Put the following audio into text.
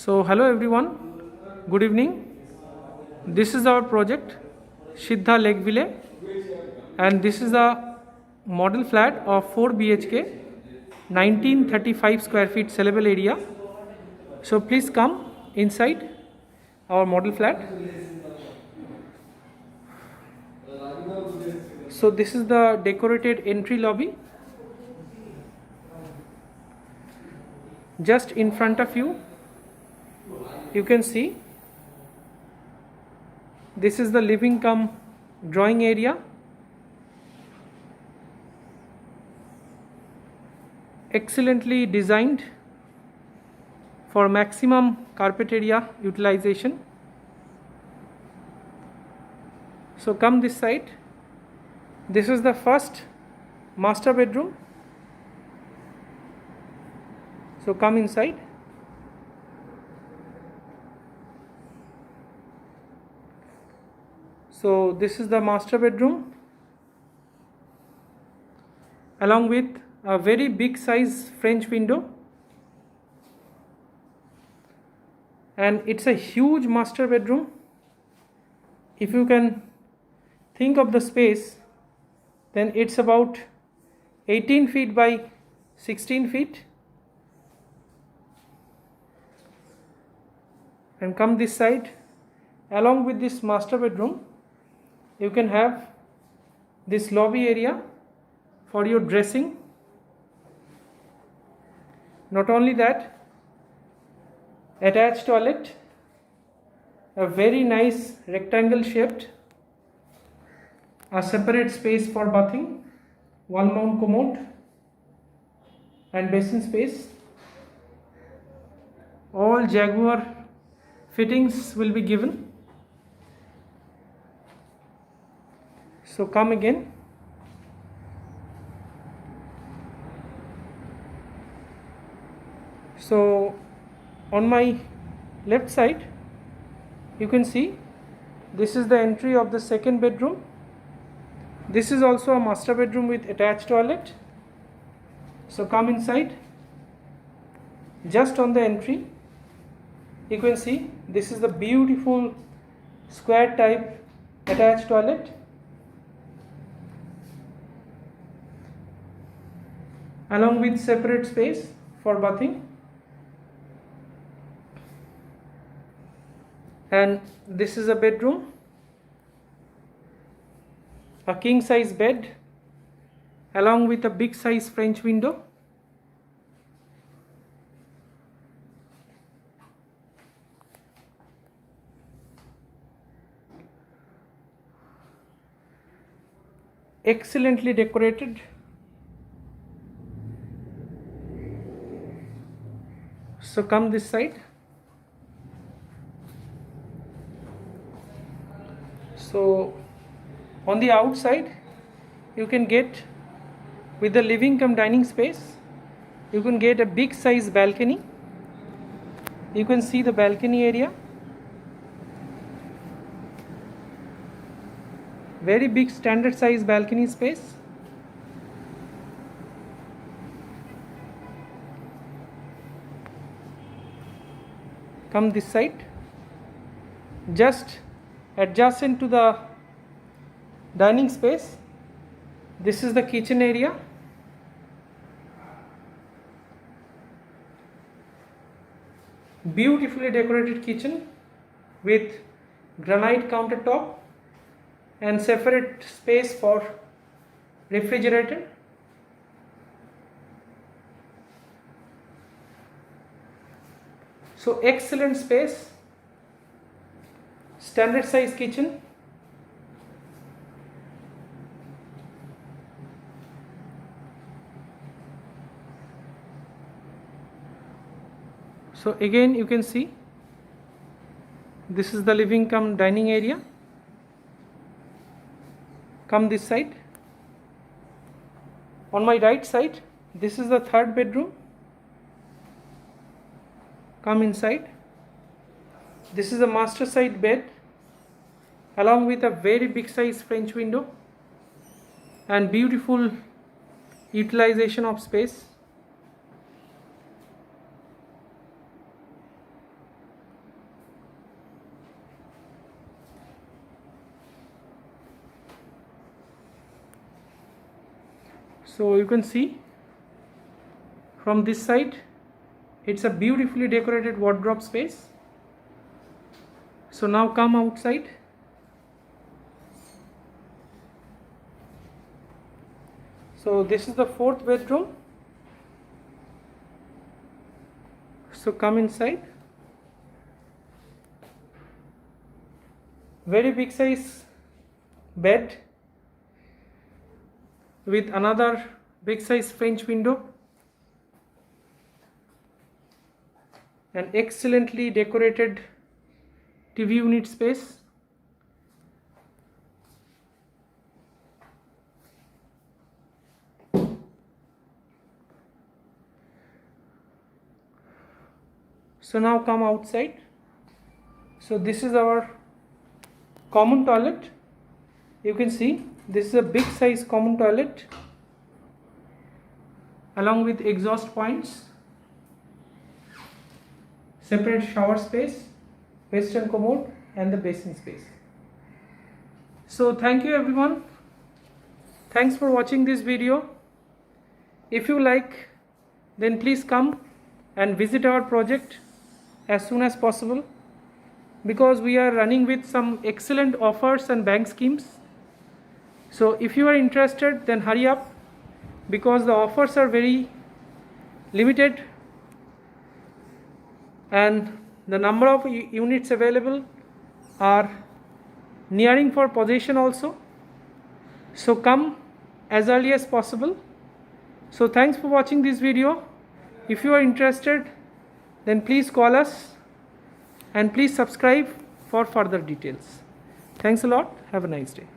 So hello everyone, good evening. This is our project Siddha Lake Ville, and this is a model flat of 4 BHK, 1935 square feet sellable area. So please come inside our model flat. So this is the decorated entry lobby. Just in front of you, you can see this is the living cum drawing area. Excellently designed for maximum carpet area utilization. So come this side. This is the first master bedroom. So come inside. So this is the master bedroom, along with a very big size French window, and it's a huge master bedroom. If you can think of the space, then it's about 18 feet by 16 feet. And come this side. Along with this master bedroom, you can have this lobby area for your dressing. Not only that, attached toilet, a very nice rectangle shaped, a separate space for bathing, wall mount commode and basin space. All Jaguar fittings will be given. So come again. So on my left side, you can see this is the entry of the second bedroom. This is also a master bedroom with attached toilet. So come inside. Just on the entry, you can see this is the beautiful square type attached toilet. Along with separate space for bathing. And this is a bedroom, a king size bed, along with a big size French window. Excellently decorated. So come this side. So on the outside, you can get, with the living cum dining space, you can get a big size balcony. You can see the balcony area. Very big standard size balcony space. Come this side. Just adjacent to the dining space, this is the kitchen area. Beautifully decorated kitchen with granite countertop and separate space for refrigerator. So excellent space, standard size kitchen. So again you can see this is the living cum dining area. Come this side. On my right side, this is the third bedroom. Come inside. This is a master side bed, along with a very big size French window and beautiful utilization of space. So you can see from this side, it's a beautifully decorated wardrobe space. So now come outside. So this is the fourth bedroom. So come inside. Very big size bed with another big size French window. An excellently decorated TV unit space. So now come outside. So this is our common toilet. You can see this is a big size common toilet along with exhaust points, separate shower space, western commode and the basin space. So thank you everyone. Thanks for watching this video. If you like, then please come and visit our project as soon as possible, because we are running with some excellent offers and bank schemes. So if you are interested, then hurry up, because the offers are very limited and the number of units available are nearing for possession also. So come as early as possible. So thanks for watching this video. If you are interested, then please call us and please subscribe for further details. Thanks a lot. Have a nice day.